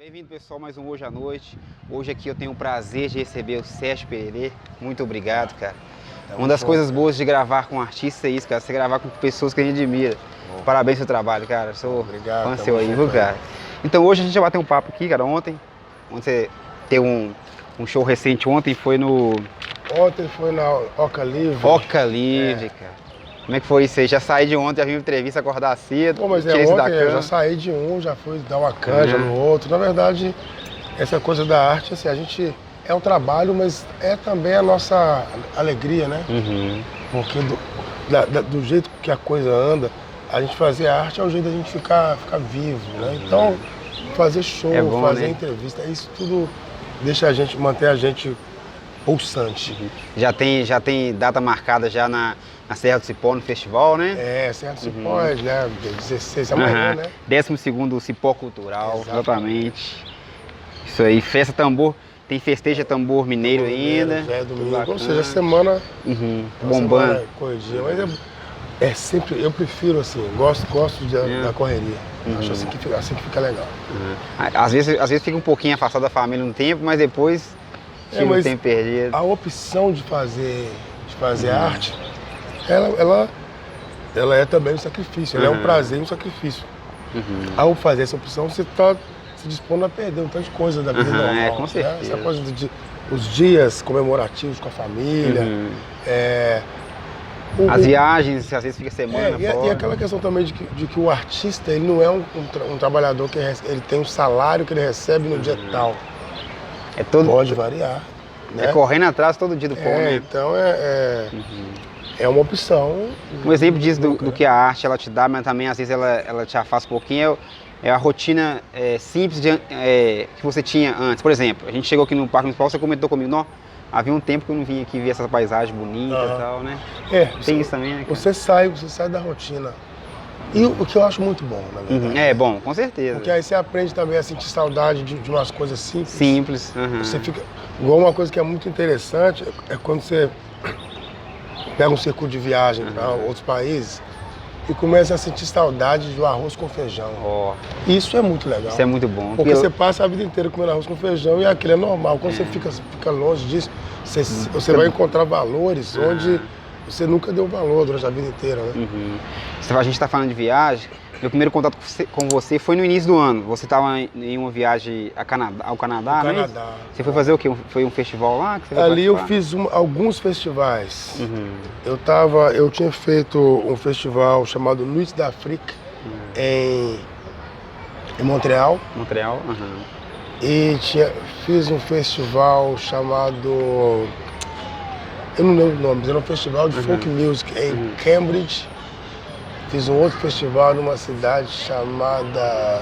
Bem-vindo, pessoal, mais um Hoje à Noite. Hoje aqui eu tenho o prazer de receber o Sérgio Pererê. Muito obrigado, cara. Uma das coisas boas de gravar com artistas é isso, cara. Você gravar com pessoas que a gente admira. Parabéns pelo seu trabalho, cara. Eu sou fã seu aí, viu, cara? Então hoje a gente vai bater um papo aqui, cara. Ontem você teve um show recente ontem, foi no... Ontem foi na Oca Livre. Oca Livre, cara. Como é que foi isso aí? Já saí de ontem, já vi entrevista, acordar cedo. Pô, mas ontem eu já saí de um, já fui dar uma canja no outro. Na verdade, essa coisa da arte, assim, a gente é um trabalho, mas é também a nossa alegria, né? Porque do jeito que a coisa anda, a gente fazer arte é o jeito da gente ficar vivo, né? Então, fazer show, fazer entrevista, isso tudo deixa manter a gente pulsante. Já tem data marcada já na Serra do Cipó, no festival, né? É, Serra do Cipó, né? 16 amanhã, né? 12º Cipó Cultural, exatamente. Isso aí, festa tambor, tem festeja tambor mineiro ainda. Já é domingo, ou seja, a semana bombando. Semana corridinha, mas é sempre, eu prefiro assim, gosto da correria. Acho assim que fica legal. Às vezes fica um pouquinho afastado da família no tempo, mas depois tira o tempo perdido. A opção de fazer arte, ela é também um sacrifício, ela é um prazer e um sacrifício. Ao fazer essa opção, você está se dispondo a perder um tanto de coisa da vida normal. Com certeza. Né? Essa coisa os dias comemorativos com a família. As viagens, às vezes fica semana fora. E aquela questão também de que o artista, ele não é um trabalhador que ele tem um salário que ele recebe no dia tal. Pode variar. Né? É correndo atrás todo dia do pão, né? Então é uma opção. Um exemplo disso do que a arte ela te dá, mas também às vezes ela te afasta um pouquinho, é a rotina simples que você tinha antes. Por exemplo, a gente chegou aqui no Parque Municipal, você comentou comigo, não, havia um tempo que eu não vinha aqui ver essa paisagem bonita e tal, né? Tem isso também, né? Você sai da rotina. E o que eu acho muito bom, na verdade. É bom, com certeza. Porque aí você aprende também a sentir saudade de umas coisas simples. Você fica... Igual uma coisa que é muito interessante é quando você pega um circuito de viagem para outros países e começa a sentir saudade do arroz com feijão. Isso é muito legal. Isso é muito bom. Porque você passa a vida inteira comendo arroz com feijão e aquilo é normal. Quando você fica longe disso, você vai encontrar valores onde você nunca deu valor durante a vida inteira, né? A gente está falando de viagem. Meu primeiro contato com você foi no início do ano. Você estava em uma viagem ao Canadá, né? Canadá. Você foi fazer o quê? Foi um festival lá? Que você Ali eu fiz alguns festivais. Eu tinha feito um festival chamado Nuits d'Afrique em Montreal. E fiz um festival chamado... Eu não lembro o nome, mas era um festival de folk music em Cambridge. Fiz um outro festival numa cidade chamada...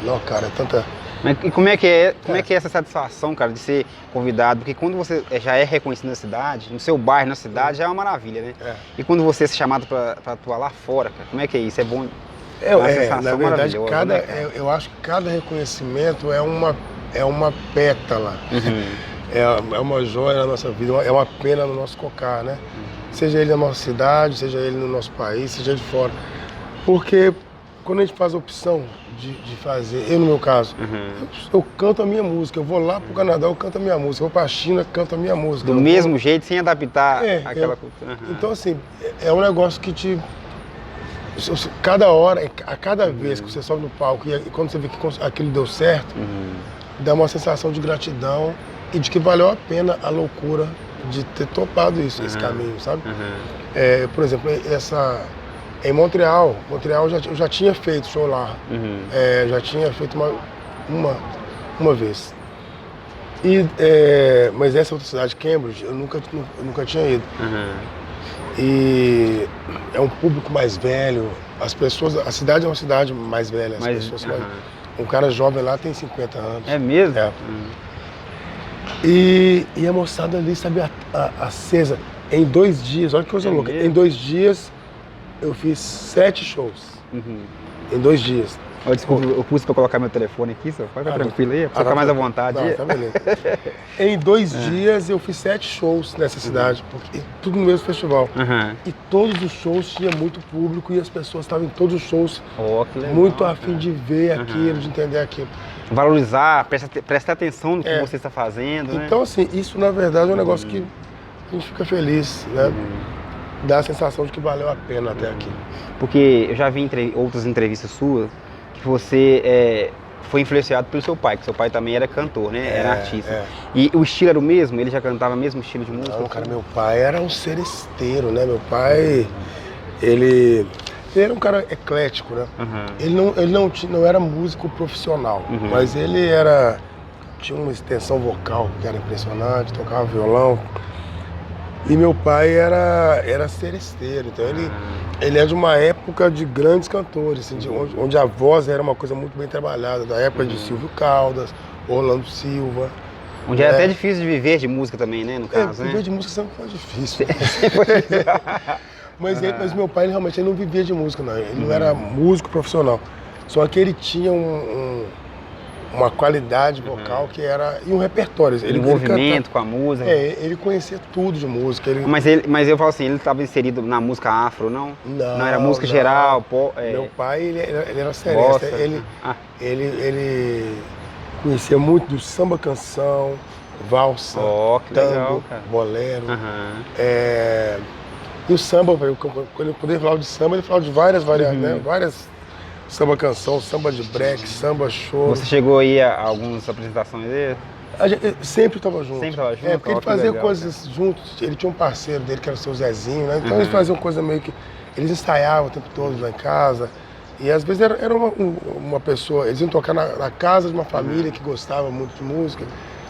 Não, cara, tanta... E como é que é essa satisfação, cara, de ser convidado? Porque quando você já é reconhecido na cidade, no seu bairro, na cidade, já é uma maravilha, né? E quando você é chamado para atuar lá fora, cara, como é que é isso? É bom? Na verdade, eu acho que cada reconhecimento é uma pétala. É uma joia na nossa vida, é uma pena no nosso cocar, né? Seja ele na nossa cidade, seja ele no nosso país, seja de fora. Porque quando a gente faz a opção de fazer, eu no meu caso, eu canto a minha música. Eu vou lá pro Canadá, eu canto a minha música. Eu vou pra China, canto a minha música. Do mesmo jeito, sem adaptar aquela cultura. Então, assim, é um negócio que cada hora, a cada vez que você sobe no palco e quando você vê que aquilo deu certo, dá uma sensação de gratidão e de que valeu a pena a loucura de ter topado esse caminho, sabe? Por exemplo, em Montreal eu já tinha feito show lá, já tinha feito uma vez. Mas essa outra cidade, Cambridge, eu nunca tinha ido. E é um público mais velho, a cidade é uma cidade mais velha, um cara jovem lá tem 50 anos. É mesmo? E a moçada ali, sabe, acesa. Em 2 dias, olha que coisa louca. Mesmo? Em 2 dias eu fiz 7 shows. Em 2 dias. Desculpa, eu pus pra colocar meu telefone aqui, só fica tranquilo aí, pra ficar mais à vontade. Tá beleza. Em 2 dias eu fiz 7 shows nessa cidade, porque tudo no mesmo festival. E todos os shows tinha muito público e as pessoas estavam em todos os shows que legal, muito a fim de ver aquilo, de entender aquilo. valorizar, prestar atenção no que você está fazendo, né? Então, assim, isso na verdade é um negócio que a gente fica feliz, né? Dá a sensação de que valeu a pena até aqui. Porque eu já vi outras entrevistas suas que você foi influenciado pelo seu pai, que seu pai também era cantor, né? Era artista. E o estilo era o mesmo? Ele já cantava o mesmo estilo de música? Não, cara, meu pai era um seresteiro, né? Meu pai, ele era um cara eclético, né? Ele não era músico profissional, mas ele tinha uma extensão vocal que era impressionante, tocava violão. E meu pai era seresteiro, então ele é de uma época de grandes cantores, assim, onde a voz era uma coisa muito bem trabalhada, da época de Silvio Caldas, Orlando Silva. Onde era até difícil de viver de música também, né, no caso, né? Viver de música sempre foi difícil. Mas meu pai, ele realmente não vivia de música, não. Ele não era músico profissional. Só que ele tinha uma qualidade vocal que era... E um repertório. Ele movimento com a música. Ele conhecia tudo de música. Mas eu falo assim, ele estava inserido na música afro, não? Não, era música geral. Meu pai, ele era seresta. Ele conhecia muito do samba canção, valsa, tango, legal, bolero. E o samba, quando ele falava de samba, ele falava de várias variedades, né? Várias samba canção, samba de break, samba show. Você chegou aí a algumas apresentações dele? A gente sempre estava junto. Sempre estava junto? Porque ele fazia coisas juntos. Ele tinha um parceiro dele que era o seu Zezinho, né? Então eles faziam coisa meio que... Eles ensaiavam o tempo todo lá em casa. E às vezes era uma pessoa... Eles iam tocar na casa de uma família que gostava muito de música.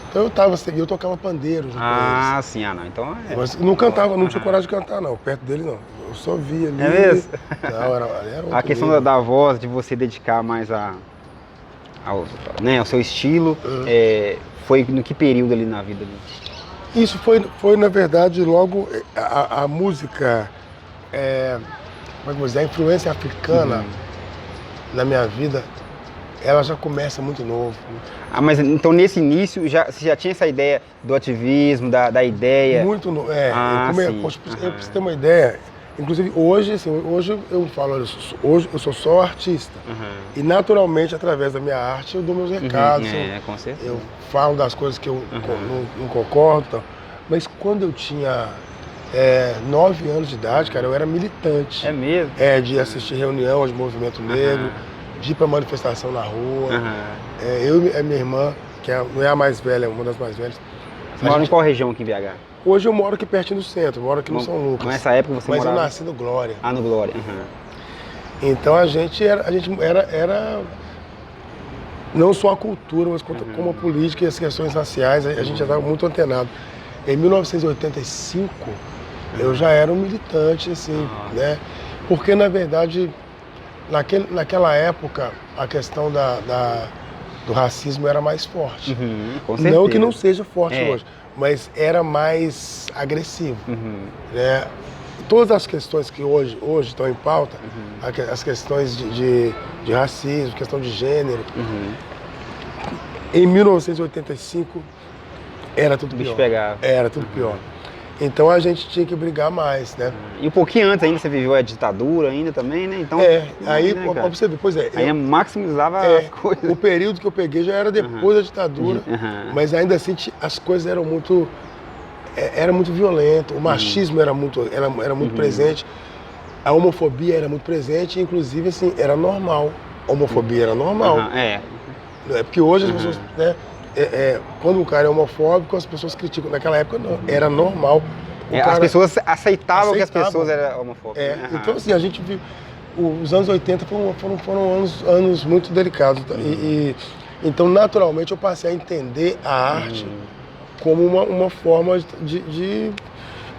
Então eu tocava pandeiro junto com eles. Sim, não. Então Mas não cantava, não tinha coragem de cantar, não. Perto dele, não. Eu só via ali. É mesmo? Não, era outro a questão da voz, de você dedicar mais ao seu estilo, foi no que período ali na vida dele? Isso foi na verdade, logo a música, como é que eu vou dizer, a influência africana na minha vida, ela já começa muito novo. Mas então nesse início você já tinha essa ideia do ativismo, da ideia? Muito novo, pra você ter uma ideia, inclusive hoje eu falo, hoje eu sou só artista. E naturalmente, através da minha arte, eu dou meus recados. Com certeza. Eu falo das coisas que eu não concordo. Mas quando eu tinha 9 anos de idade, cara, eu era militante. É mesmo? De assistir reunião de movimento negro, de ir pra manifestação na rua. Eu e a minha irmã, que não é a mais velha, uma das mais velhas. Você mora em qual região aqui em BH? Hoje eu moro aqui pertinho do centro, moro aqui no São Lucas. Nessa época você morava? Mas eu nasci no Glória. No Glória. Então a gente era não só a cultura, mas como a política e as questões raciais, a gente já estava muito antenado. Em 1985, eu já era um militante, assim, né? Porque, na verdade, naquela época, a questão do racismo era mais forte. Com certeza. Não que não seja forte hoje, mas era mais agressivo. Né? Todas as questões que hoje estão em pauta, as questões de racismo, questão de gênero, em 1985 era tudo pior. Era tudo pior. Então a gente tinha que brigar mais, né? E um pouquinho antes ainda você viveu a ditadura ainda também, né? Então, aí pra você ver, aí maximizava as coisas. O período que eu peguei já era depois da ditadura, mas ainda assim as coisas eram muito... Era muito violento, o machismo era muito presente, a homofobia era muito presente, inclusive assim, era normal. A homofobia era normal. Porque hoje as pessoas, né? Quando um cara é homofóbico, as pessoas criticam. Naquela época não, era normal. As pessoas aceitavam que as pessoas eram homofóbicas. Então assim, a gente viu... Os anos 80 foram anos muito delicados. Então, naturalmente, eu passei a entender a arte como uma forma de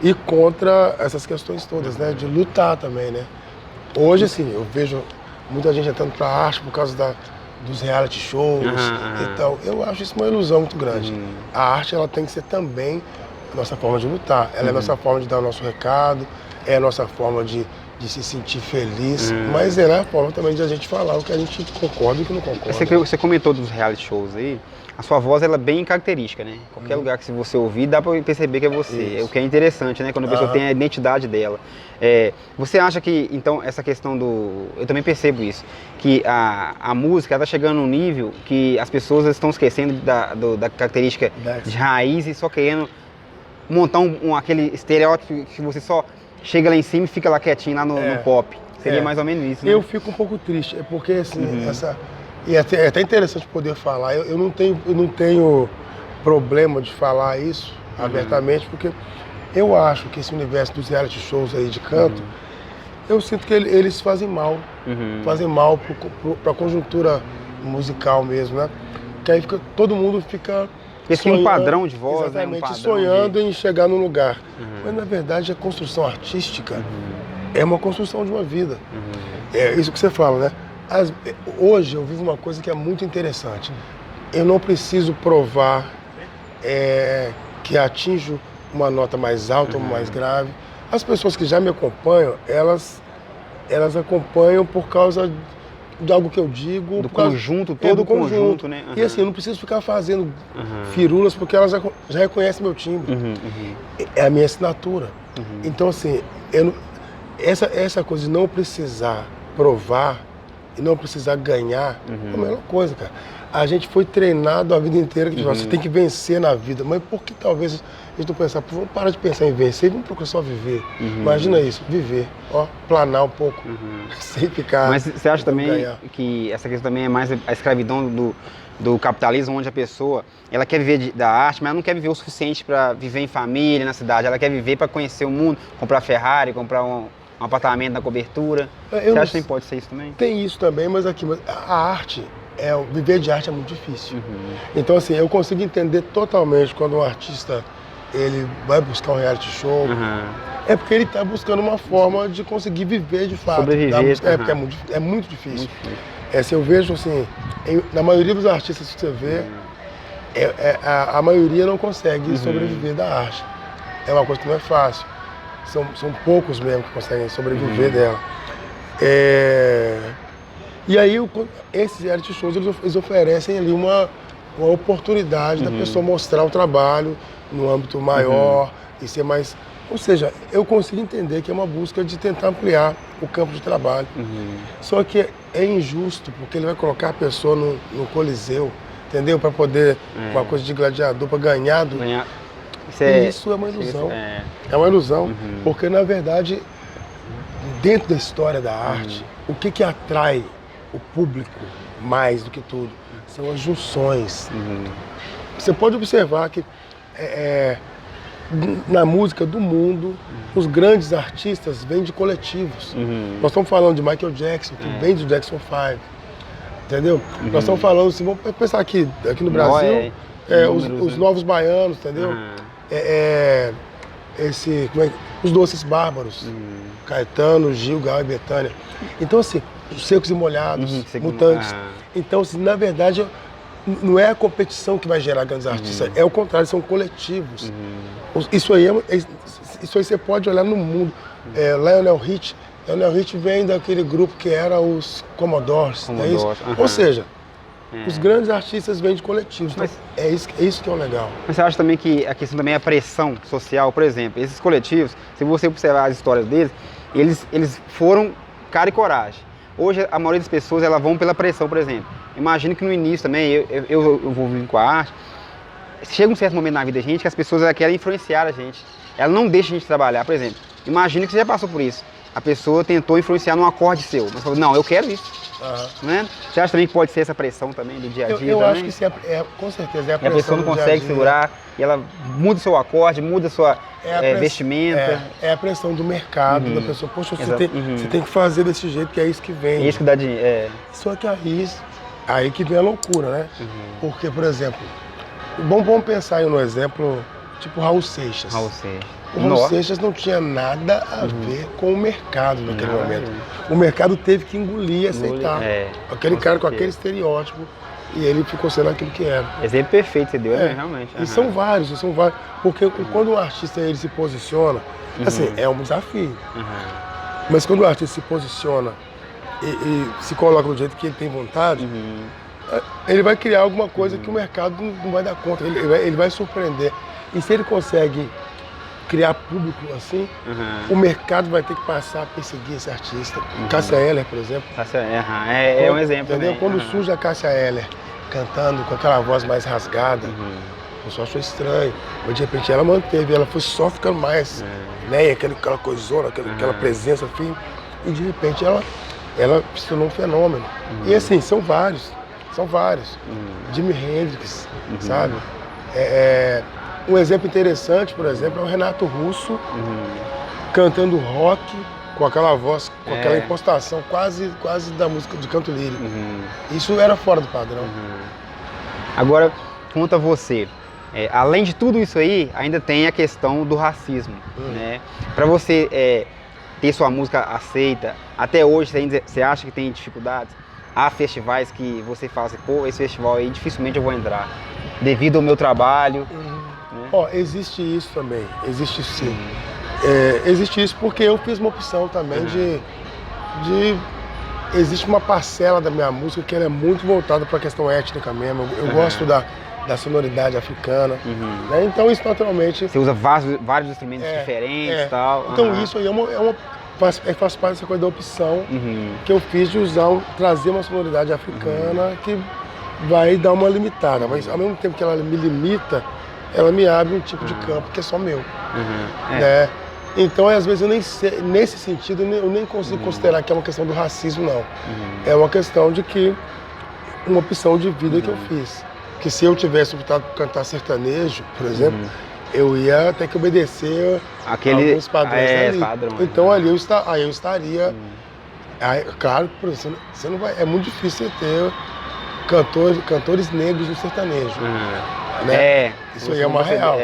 ir contra essas questões todas, né? De lutar também, né? Hoje, assim, eu vejo muita gente entrando pra arte por causa dos reality shows e tal. Eu acho isso uma ilusão muito grande. A arte, ela tem que ser também a nossa forma de lutar. Ela é a nossa forma de dar o nosso recado, é a nossa forma de de se sentir feliz, mas era a forma também de a gente falar o que a gente concorda e o que não concorda. Você comentou dos reality shows aí, a sua voz ela é bem característica, né? Qualquer lugar que se você ouvir, dá pra perceber que é você. Isso. O que é interessante, né? Quando a pessoa tem a identidade dela. Você acha que, então, essa questão do... Eu também percebo isso, que a música está chegando num nível que as pessoas estão esquecendo da característica de raiz e só querendo montar aquele estereótipo que você só chega lá em cima e fica lá quietinho, lá no pop. Seria mais ou menos isso, né? Eu fico um pouco triste, porque assim, e é até interessante poder falar, eu não tenho problema de falar isso abertamente, porque eu acho que esse universo dos reality shows aí de canto, eu sinto que eles fazem mal para a conjuntura musical mesmo, né? Que aí todo mundo fica Eles têm um padrão de voz, exatamente, né? Sonhando em chegar num lugar. Mas na verdade a construção artística é uma construção de uma vida. É isso que você fala, né? Hoje eu vivo uma coisa que é muito interessante. Eu não preciso provar que atinjo uma nota mais alta ou mais grave. As pessoas que já me acompanham, elas acompanham por causa de algo que eu digo. Do conjunto, todo o conjunto, né? E assim, eu não preciso ficar fazendo firulas, porque elas já reconhecem meu timbre. É a minha assinatura. Então assim, essa coisa de não precisar provar e não precisar ganhar, é a melhor coisa, cara. A gente foi treinado a vida inteira que você tem que vencer na vida, mas por que talvez a gente não pensar, vamos parar de pensar em vencer e vamos procurar só viver. Imagina isso, viver, planar um pouco, sem ficar... Mas você acha também que essa questão também é mais a escravidão do capitalismo, onde a pessoa, ela quer viver da arte, mas ela não quer viver o suficiente para viver em família, na cidade, ela quer viver para conhecer o mundo, comprar Ferrari, comprar um apartamento na cobertura. Você acha que pode ser isso também? Tem isso também, mas a arte, viver de arte é muito difícil. Então assim, eu consigo entender totalmente quando um artista ele vai buscar um reality show, é porque ele está buscando uma forma de conseguir viver de fato. Sobreviver. Porque é muito difícil. Se eu vejo assim, na maioria dos artistas que você vê, a maioria não consegue sobreviver da arte. É uma coisa que não é fácil. São poucos mesmo que conseguem sobreviver dela. E aí, esses reality shows, eles oferecem ali uma oportunidade da pessoa mostrar o trabalho no âmbito maior e ser mais... Ou seja, eu consigo entender que é uma busca de tentar ampliar o campo de trabalho. Só que é injusto, porque ele vai colocar a pessoa no coliseu, entendeu? Para poder, uma coisa de gladiador, para ganhar do... Isso é uma ilusão. É uma ilusão, porque na verdade, dentro da história da arte, o que atrai o público mais do que tudo são as junções. Você pode observar que na música do mundo, os grandes artistas vêm de coletivos. Nós estamos falando de Michael Jackson, que vem do Jackson 5, entendeu? Nós estamos falando, assim, vamos pensar aqui no Brasil, os Novos Baianos, entendeu? Os Doces Bárbaros, Caetano, Gil, Gal e Bethânia. Então assim, os Secos e Molhados, Mutantes. Então assim, na verdade, não é a competição que vai gerar grandes artistas, é o contrário, são coletivos. Isso aí você pode olhar no mundo. Lionel Richie vem daquele grupo que era os Commodores, não é isso? Ou seja, os grandes artistas vêm de coletivos, então é isso que é o legal. Mas você acha também que a questão também é a pressão social, por exemplo, esses coletivos, se você observar as histórias deles, eles foram cara e coragem. Hoje a maioria das pessoas elas vão pela pressão, por exemplo. Imagino que no início também, eu vou vir com a arte, chega um certo momento na vida da gente que as pessoas querem influenciar a gente. Ela não deixa a gente trabalhar, por exemplo. Imagina que você já passou por isso. A pessoa tentou influenciar num acorde seu, mas falou, não, eu quero isso. Né? Você acha também que pode ser essa pressão também do dia a dia? Eu acho que sim, com certeza é a pressão. E a pessoa não consegue segurar e ela muda o seu acorde, muda a sua vestimenta. É a pressão do mercado, da pessoa. Poxa, você tem que fazer desse jeito, que é isso que vem. É isso que dá dinheiro. Só que aí que vem a loucura, né? Porque, por exemplo, vamos pensar no exemplo tipo Raul Seixas. O Raul Seixas não tinha nada a ver com o mercado naquele momento. O mercado teve que engolir, aceitar. Aquele cara com aquele estereótipo, e ele ficou sendo aquilo que era. Exemplo perfeito você deu, né? Realmente. E são vários. Porque quando um artista ele se posiciona, assim, é um desafio. Mas quando o artista se posiciona e se coloca do jeito que ele tem vontade, ele vai criar alguma coisa que o mercado não vai dar conta, ele vai surpreender. E se ele consegue criar público assim, o mercado vai ter que passar a perseguir esse artista. Cássia Eller, por exemplo. É um exemplo, entendeu? também. Quando surge a Cássia Eller cantando com aquela voz mais rasgada, o pessoal achou estranho. Mas de repente ela manteve, ela foi só ficando mais, né? Aquela coisona, aquela presença firme. E de repente ela se tornou um fenômeno. E assim, são vários. Jimi Hendrix, sabe? Um exemplo interessante, por exemplo, é o Renato Russo cantando rock com aquela voz, com aquela impostação quase da música de canto lírico. Isso era fora do padrão. Agora, quanto a você, além de tudo isso aí, ainda tem a questão do racismo, né? Para você ter sua música aceita, até hoje você acha que tem dificuldades? Há festivais que você fala assim, pô, esse festival aí dificilmente eu vou entrar, devido ao meu trabalho. Ó, existe isso também, existe sim. Existe isso porque eu fiz uma opção também existe uma parcela da minha música que ela é muito voltada para a questão étnica mesmo. Eu gosto da sonoridade africana, né? Então isso naturalmente... Você usa vários instrumentos diferentes e tal. Então isso aí faz parte dessa coisa da opção que eu fiz de trazer uma sonoridade africana que vai dar uma limitada, mas ao mesmo tempo que ela me limita, ela me abre um tipo de campo que é só meu, né? Então, às vezes, eu nem sei, nesse sentido, eu nem consigo considerar que é uma questão do racismo, não. É uma questão de que, uma opção de vida que eu fiz. Que se eu tivesse optado por cantar sertanejo, por exemplo, eu ia ter que obedecer alguns padrões ali. Então, ali eu estaria... claro, por exemplo, você não vai, é muito difícil você ter cantores negros no sertanejo. Né? Isso aí é uma real.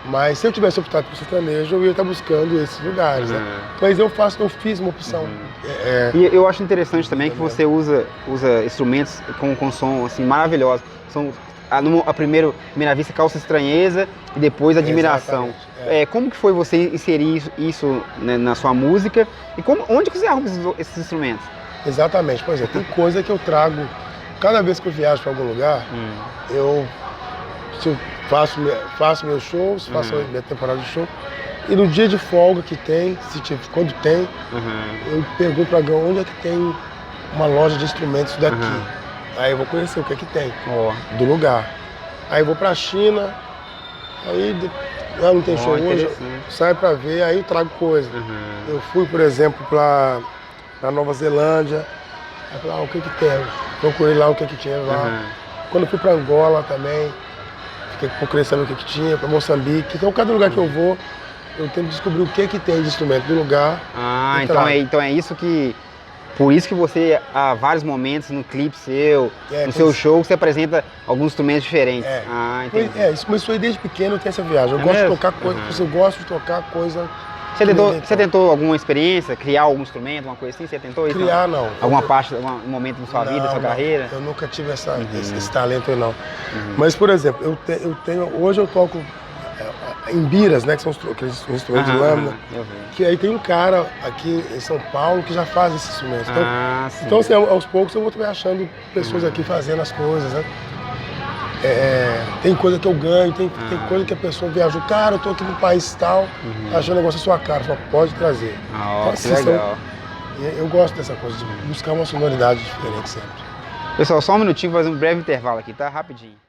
Mas se eu tivesse optado por sertanejo, eu ia estar buscando esses lugares, né? Mas eu fiz uma opção. E eu acho interessante também que você usa instrumentos com som assim, maravilhosos. São, à primeira vista, causa estranheza e depois admiração. Como que foi você inserir isso, né, na sua música? E onde que você arruma esses instrumentos? Exatamente. Por exemplo, tem coisa que eu trago... Cada vez que eu viajo para algum lugar, eu faço meus shows, faço a minha temporada de show. E no dia de folga que tem, quando tem, eu pergunto para alguém onde é que tem uma loja de instrumentos daqui. Aí eu vou conhecer o que é que tem do lugar. Aí eu vou para a China, aí não tem show hoje, saio para ver, aí eu trago coisa. Eu fui, por exemplo, para Nova Zelândia, aí eu falei, o que que tem? Procurei lá o que que tinha lá. Quando eu fui para Angola também, procurei saber o que tinha, para Moçambique. Então, cada lugar que eu vou, eu tento descobrir o que tem de instrumento do lugar. Então é isso que... Por isso que você, há vários momentos no clipe seu, no seu show, você apresenta alguns instrumentos diferentes. Entendi. Isso aí desde pequeno eu tenho essa viagem. Eu gosto de tocar coisa, eu gosto de tocar coisa... Você tentou alguma experiência, criar algum instrumento, uma coisa assim? Você tentou isso? Criar, não. Alguma parte, algum momento da sua vida, da sua carreira? Eu nunca tive esse talento aí, não. Mas, por exemplo, hoje eu toco em biras, né, que são aqueles instrumentos de lâmina, que aí tem um cara aqui em São Paulo que já faz esses instrumentos. Então assim, aos poucos eu vou também achando pessoas aqui fazendo as coisas, né? Tem coisa que eu ganho, tem coisa que a pessoa viajou, cara, eu tô aqui no país tal, achando o negócio da sua cara, só pode trazer. Então, assim, legal. Eu gosto dessa coisa, de buscar uma sonoridade diferente sempre. Pessoal, só um minutinho, vou fazer um breve intervalo aqui, tá? Rapidinho.